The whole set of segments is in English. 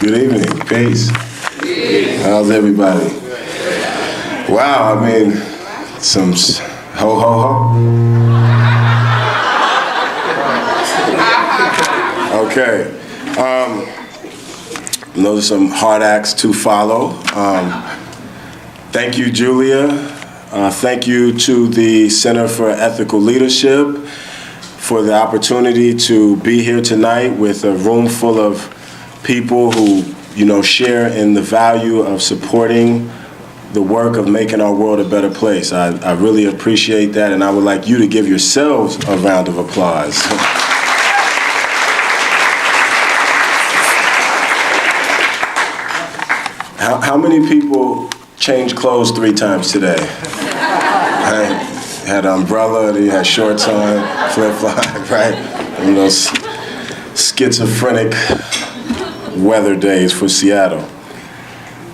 Good evening. Peace. How's everybody? Wow, I mean, some ho ho ho. Okay. Those are some hard acts to follow. Thank you, Julia. Thank you to the Center for Ethical Leadership for the opportunity to be here tonight with a room full of people who, share in the value of supporting the work of making our world a better place. I really appreciate that, and I would like you to give yourselves a round of applause. How many people changed clothes 3 times today? Right? Had an umbrella, you had shorts on, flip-flop, right? And those schizophrenic weather days for Seattle.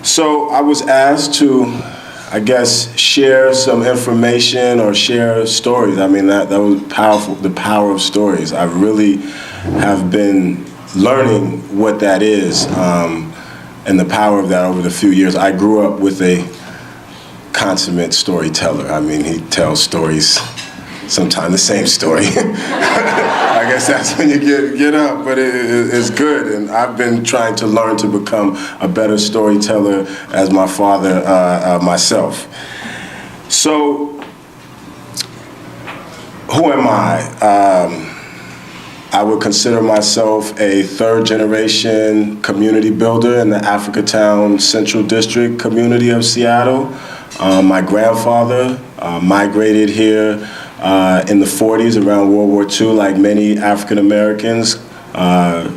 So I was asked to, share some information or share stories. I mean, that was powerful, the power of stories. I really have been learning what that is and the power of that over the few years. I grew up with a consummate storyteller. I mean, he tells stories, sometimes the same story. I guess that's when you get up, but it's good. And I've been trying to learn to become a better storyteller as my father myself. So, who am I? I would consider myself a 3rd-generation community builder in the Africatown Central District community of Seattle. My grandfather migrated here in the 40s around World War II, like many African Americans, kind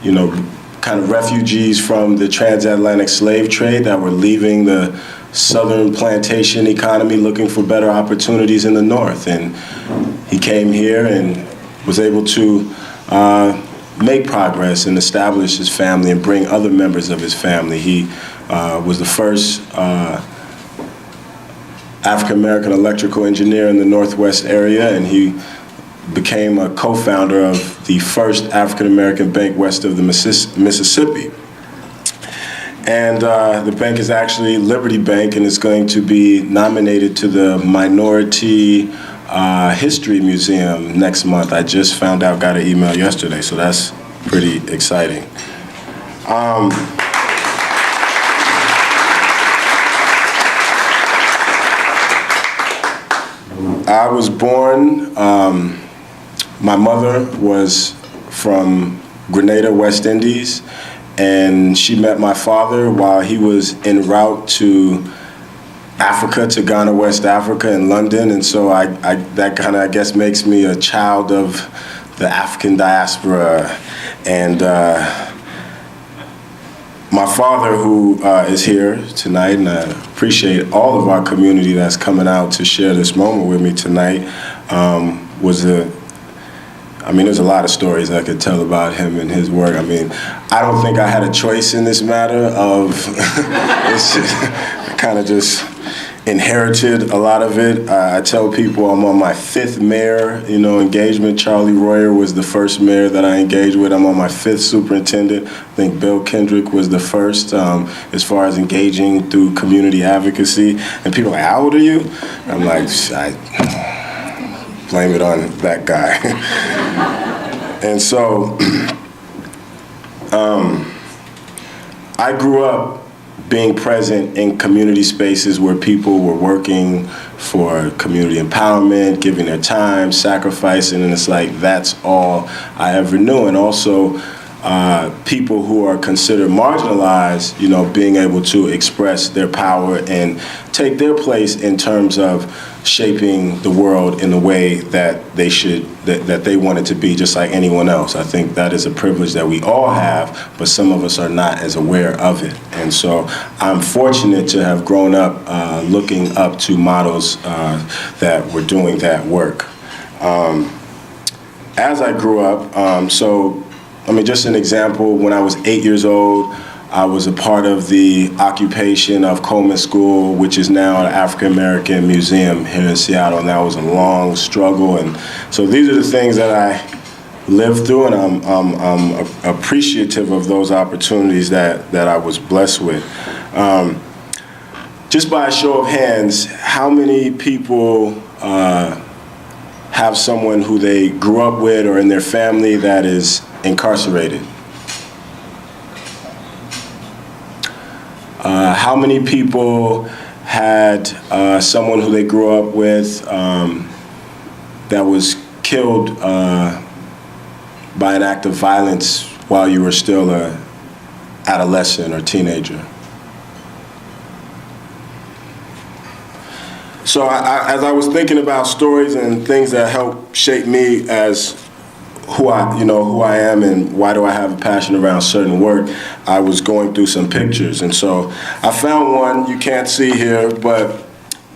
of refugees from the transatlantic slave trade that were leaving the southern plantation economy looking for better opportunities in the north. And he came here and was able to make progress and establish his family and bring other members of his family. He was the first African-American electrical engineer in the Northwest area, and he became a co-founder of the first African-American bank west of the Mississippi. And the bank is actually Liberty Bank, and is going to be nominated to the Minority History Museum next month. I just found out, got an email yesterday, so that's pretty exciting. I was born, my mother was from Grenada, West Indies, and she met my father while he was en route to Africa, to Ghana, West Africa, in London, and so that kind of, makes me a child of the African diaspora. And my father, who is here tonight, and I appreciate all of our community that's coming out to share this moment with me tonight, there's a lot of stories I could tell about him and his work. I mean, I don't think I had a choice in this matter of, I kind of just inherited a lot of it. I tell people I'm on my 5th mayor, engagement. Charlie Royer was the first mayor that I engaged with. I'm on my 5th superintendent. I think Bill Kendrick was the first as far as engaging through community advocacy. And people are like, how old are you? I'm like, I blame it on that guy. And so I grew up being present in community spaces where people were working for community empowerment, giving their time, sacrificing, and it's like that's all I ever knew. And also people who are considered marginalized, being able to express their power and take their place in terms of shaping the world in the way that they should, that they want it to be, just like anyone else. I think that is a privilege that we all have, but some of us are not as aware of it. And so I'm fortunate to have grown up looking up to models that were doing that work. As I grew up, just an example, when I was 8 years old, I was a part of the occupation of Coleman School, which is now an African American museum here in Seattle, and that was a long struggle. And so these are the things that I lived through, and I'm appreciative of those opportunities that I was blessed with. Just by a show of hands, how many people have someone who they grew up with or in their family that is incarcerated? How many people had someone who they grew up with that was killed by an act of violence while you were still an adolescent or teenager? So as I was thinking about stories and things that helped shape me as who I am and why do I have a passion around certain work, I was going through some pictures. And so I found one you can't see here, but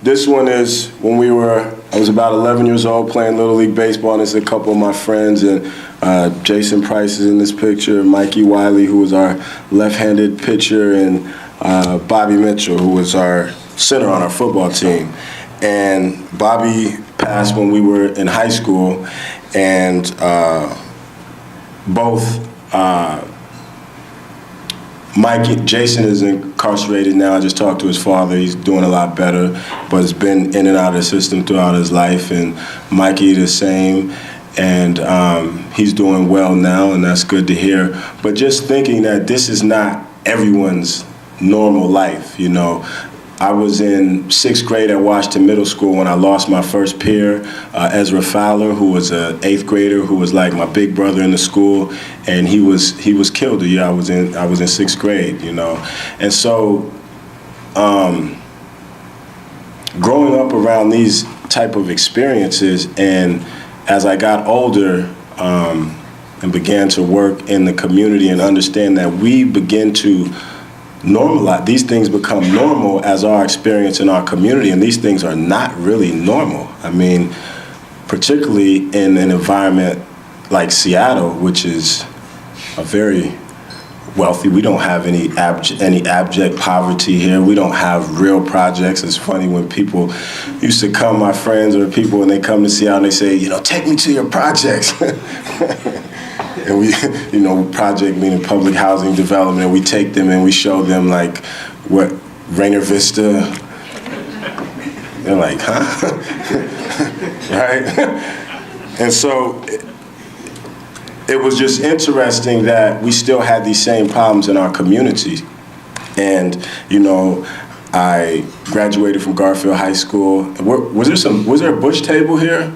this one is when I was about 11 years old playing Little League Baseball, and it's a couple of my friends, and Jason Price is in this picture, Mikey Wiley, who was our left-handed pitcher, and Bobby Mitchell, who was our center on our football team. And Bobby passed when we were in high school, and Jason is incarcerated now. I just talked to his father. He's doing a lot better, but has been in and out of the system throughout his life. And Mikey the same, and he's doing well now, and that's good to hear. But just thinking that this is not everyone's normal life, you know. I was in 6th grade at Washington Middle School when I lost my first peer, Ezra Fowler, who was an 8th grader who was like my big brother in the school, and he was killed the year I was in 6th grade, you know. And so growing up around these type of experiences, and as I got older and began to work in the community and understand that we begin to normalize, these things become normal as our experience in our community, and these things are not really normal. I mean, particularly in an environment like Seattle, which is a very wealthy, we don't have any abject poverty here. We don't have real projects. It's funny when people used to come, my friends or people, when they come to Seattle and they say, you know, take me to your projects. And we, you know, project meaning public housing development, and we take them and we show them like what, Rainier Vista. They're like, huh? Right? And so it was just interesting that we still had these same problems in our community. And, you know, I graduated from Garfield High School. Was there a Bush table here?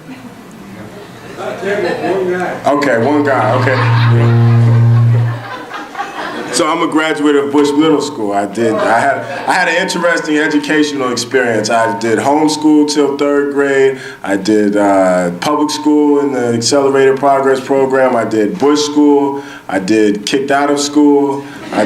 Okay, one guy, okay. So I'm a graduate of Bush Middle School. I had an interesting educational experience. I did homeschool till 3rd grade. I did public school in the Accelerated Progress Program. I did Bush School. I did kicked out of school. I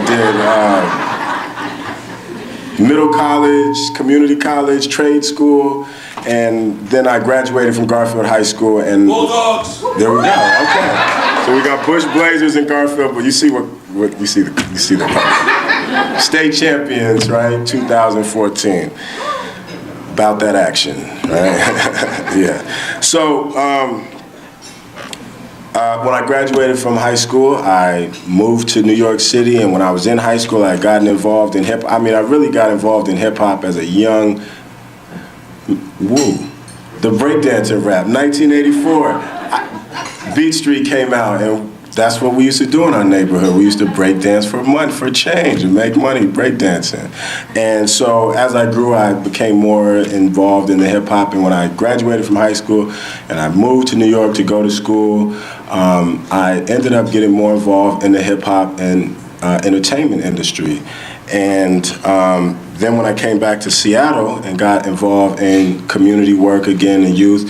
did middle college, community college, trade school. And then I graduated from Garfield High School, and Bulldogs. There we go. Okay, so we got Bush Blazers and Garfield, but you see what you see the state champions, right? 2014. About that action, right? Yeah. So when I graduated from high school, I moved to New York City, and when I was in high school, I got involved in hip. I mean, I really got involved in hip hop as a young. The breakdancing rap, 1984. Beat Street came out, and that's what we used to do in our neighborhood. We used to breakdance for money, for change, and make money breakdancing. And so as I grew, I became more involved in the hip hop. And when I graduated from high school and I moved to New York to go to school, I ended up getting more involved in the hip hop and entertainment industry. And then when I came back to Seattle and got involved in community work again in youth,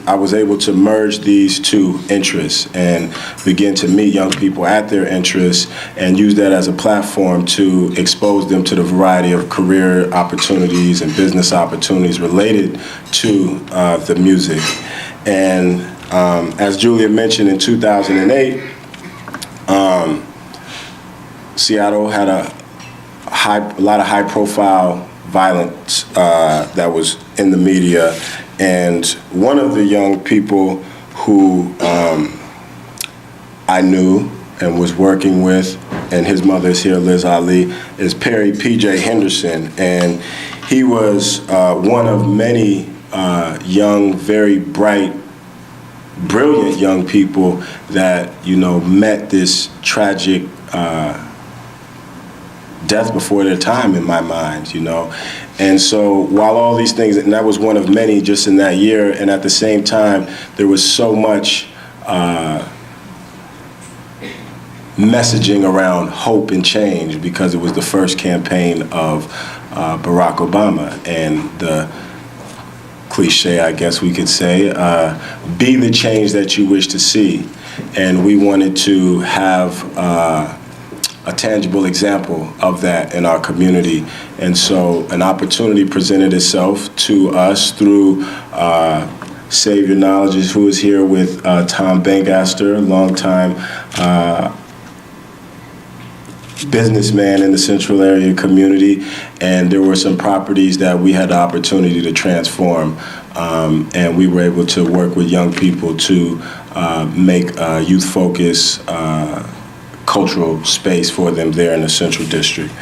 I was able to merge these two interests and begin to meet young people at their interests and use that as a platform to expose them to the variety of career opportunities and business opportunities related to the music. And as Julia mentioned, in 2008, Seattle had a lot of high-profile violence that was in the media, and one of the young people who I knew and was working with, and his mother is here, Liz Ali, is Perry P.J. Henderson. And he was one of many young, very bright, brilliant young people that, met this tragic death before their time in my mind, And so while all these things, and that was one of many just in that year, and at the same time, there was so much messaging around hope and change because it was the first campaign of Barack Obama, and the cliche, I guess we could say, be the change that you wish to see. And we wanted to have a tangible example of that in our community. And so an opportunity presented itself to us through Save Your Knowledge, who is here with Tom Bangaster, longtime businessman in the Central area community, and there were some properties that we had the opportunity to transform, and we were able to work with young people to make a youth-focused cultural space for them there in the Central District.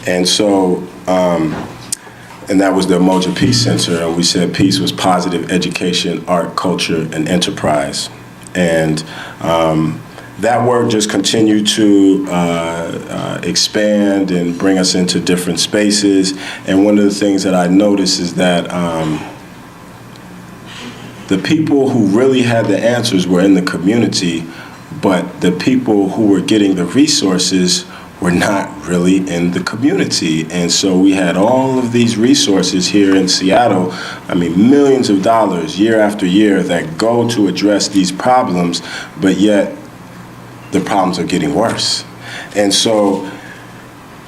And so, and that was the Umoja P.E.A.C.E. Center, and we said peace was positive education, art, culture, and enterprise. And that work just continued to expand and bring us into different spaces. And one of the things that I noticed is that the people who really had the answers were in the community, but the people who were getting the resources were not really in the community. And so we had all of these resources here in Seattle, millions of dollars year after year that go to address these problems, but yet the problems are getting worse. And so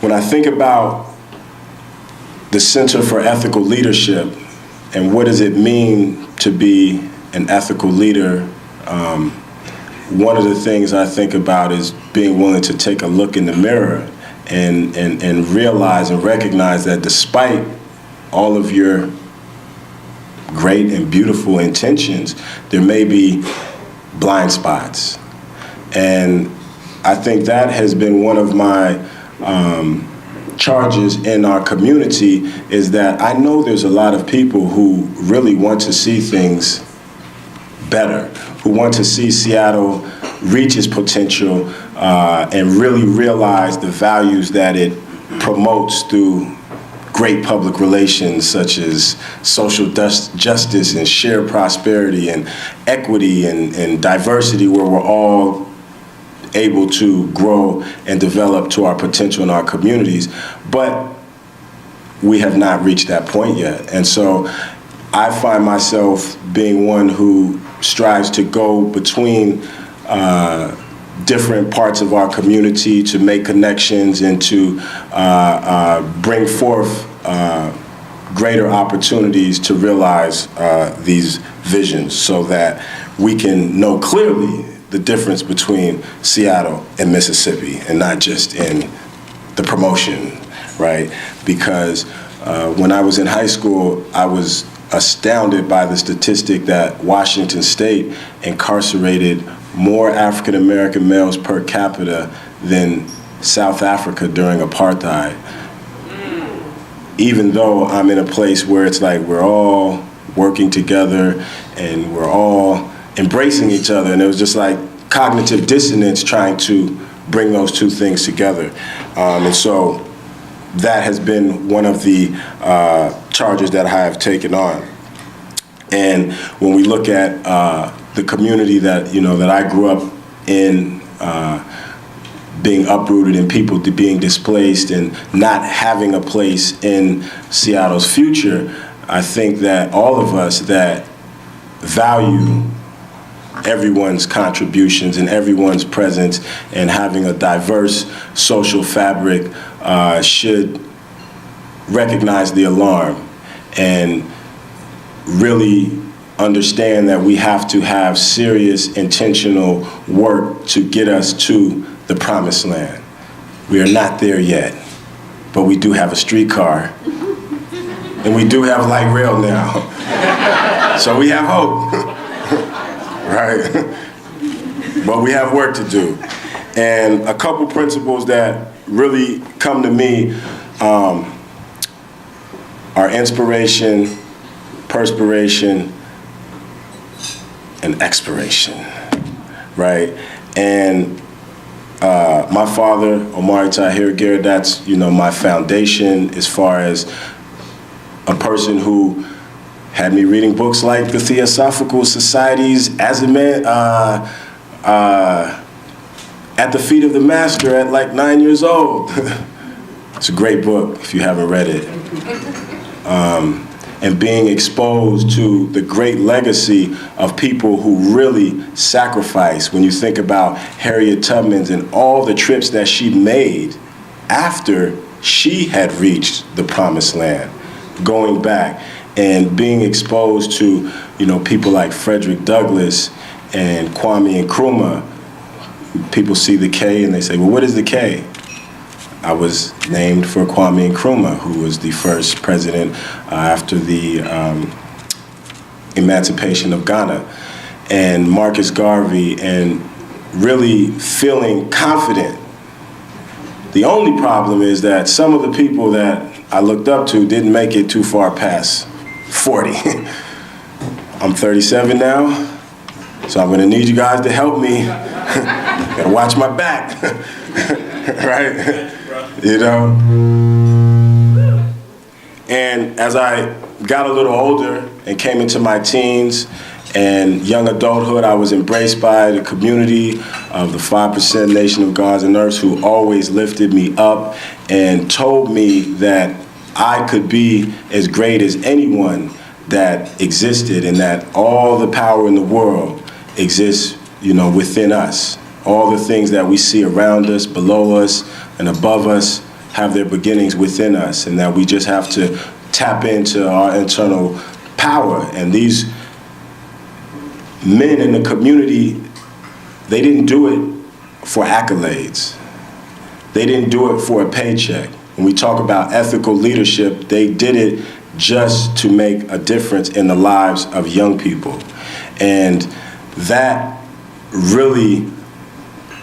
when I think about the Center for Ethical Leadership and what does it mean to be an ethical leader, one of the things I think about is being willing to take a look in the mirror and realize and recognize that despite all of your great and beautiful intentions, there may be blind spots. And I think that has been one of my charges in our community, is that I know there's a lot of people who really want to see things better, who want to see Seattle reach its potential and really realize the values that it promotes through great public relations such as social justice and shared prosperity and equity and diversity, where we're all able to grow and develop to our potential in our communities. But we have not reached that point yet. And so I find myself being one who strives to go between different parts of our community to make connections and to bring forth greater opportunities to realize these visions so that we can know clearly the difference between Seattle and Mississippi, and not just in the promotion, right? Because when I was in high school, I was astounded by the statistic that Washington State incarcerated more African American males per capita than South Africa during apartheid. Even though I'm in a place where it's like we're all working together and we're all embracing each other, and it was just like cognitive dissonance trying to bring those two things together. And so that has been one of the charges that I have taken on. And when we look at the community that that I grew up in, being uprooted and people being displaced and not having a place in Seattle's future, I think that all of us that value everyone's contributions and everyone's presence and having a diverse social fabric should recognize the alarm and really understand that we have to have serious, intentional work to get us to the promised land. We are not there yet, but we do have a streetcar and we do have light rail now. So we have hope. Right? but we have work to do. And a couple principles that really come to me are inspiration, perspiration, and expiration, right? And my father, Umoja Garrett, that's, my foundation as far as a person who had me reading books like the Theosophical Societies as a man, at the feet of the master at like 9 years old. It's a great book if you haven't read it. And being exposed to the great legacy of people who really sacrificed. When you think about Harriet Tubman's and all the trips that she made after she had reached the promised land, going back and being exposed to, people like Frederick Douglass and Kwame Nkrumah. People see the K and they say, well, what is the K? I was named for Kwame Nkrumah, who was the first president after the emancipation of Ghana, and Marcus Garvey, and really feeling confident. The only problem is that some of the people that I looked up to didn't make it too far past 40. I'm 37 now, so I'm gonna need you guys to help me. Gotta watch my back, right? And as I got a little older and came into my teens and young adulthood, I was embraced by the community of the 5% Nation of Gods and Earths, who always lifted me up and told me that I could be as great as anyone that existed, and that all the power in the world exists, within us. All the things that we see around us, below us, and above us have their beginnings within us, and that we just have to tap into our internal power. And these men in the community, they didn't do it for accolades. They didn't do it for a paycheck. When we talk about ethical leadership, they did it just to make a difference in the lives of young people. And that really,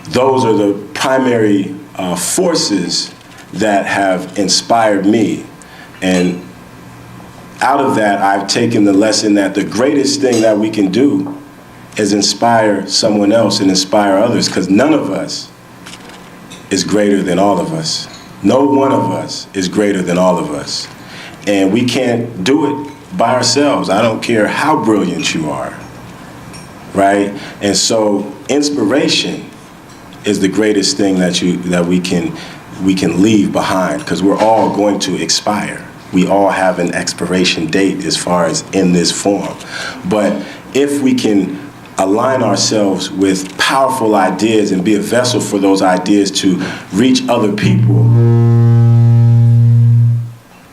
those are the primary forces that have inspired me. And out of that, I've taken the lesson that the greatest thing that we can do is inspire someone else and inspire others, because none of us is greater than all of us. No one of us is greater than all of us. And we can't do it by ourselves. I don't care how brilliant you are, right? And so inspiration is the greatest thing that we can leave behind, because we're all going to expire. We all have an expiration date as far as in this form. But if we can align ourselves with powerful ideas and be a vessel for those ideas to reach other people,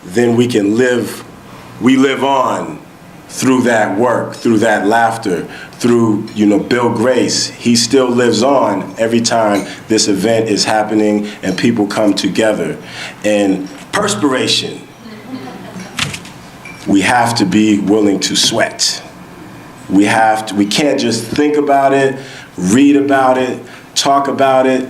then we live on through that work, through that laughter, through, Bill Grace. He still lives on every time this event is happening and people come together. And perspiration, we have to be willing to sweat. We can't just think about it, read about it, talk about it.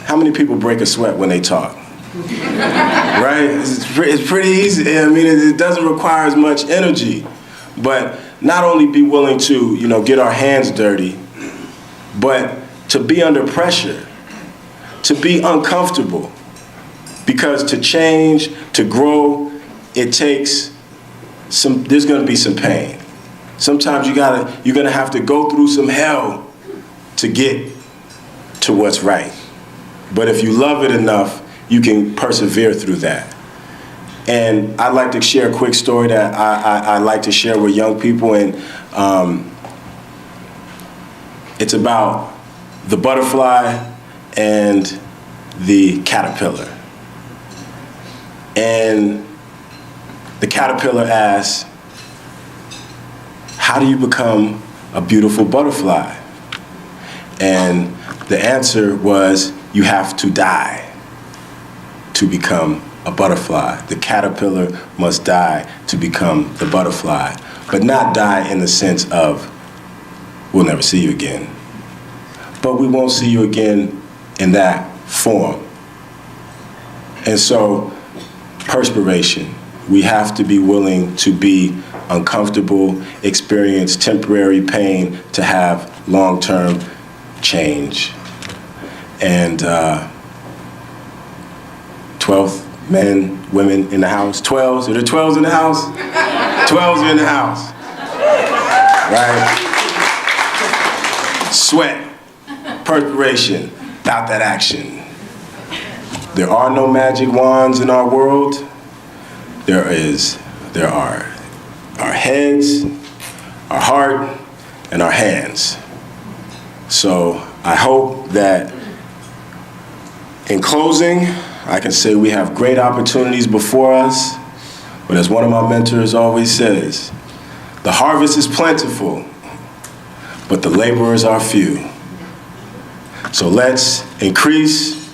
How many people break a sweat when they talk? Right? It's pretty easy. I mean, it doesn't require as much energy. But not only be willing to, get our hands dirty, but to be under pressure, to be uncomfortable. Because to change, to grow, it takes there's gonna be some pain. Sometimes you're gonna have to go through some hell to get to what's right. But if you love it enough, you can persevere through that. And I'd like to share a quick story that I like to share with young people, and it's about the butterfly and the caterpillar. And the caterpillar asks, how do you become a beautiful butterfly? And the answer was, you have to die to become a butterfly. The caterpillar must die to become the butterfly, but not die in the sense of, we'll never see you again. but we won't see you again in that form. And so, perspiration. We have to be willing to be uncomfortable, experience temporary pain to have long-term change. And 12 men, women in the house, 12s, are there 12s in the house? 12s are in the house, right? Sweat, perspiration, about that action. There are no magic wands in our world. There are our heads, our heart, and our hands. So I hope that in closing, I can say we have great opportunities before us, but as one of my mentors always says, the harvest is plentiful, but the laborers are few. So let's increase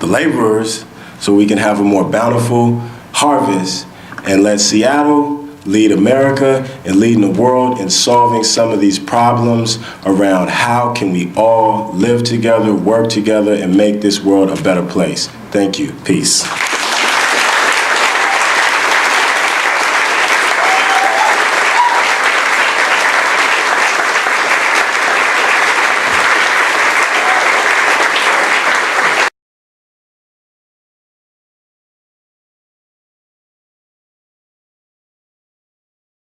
the laborers so we can have a more bountiful harvest, and let Seattle lead America and lead the world in solving some of these problems around how can we all live together, work together, and make this world a better place. Thank you. Peace.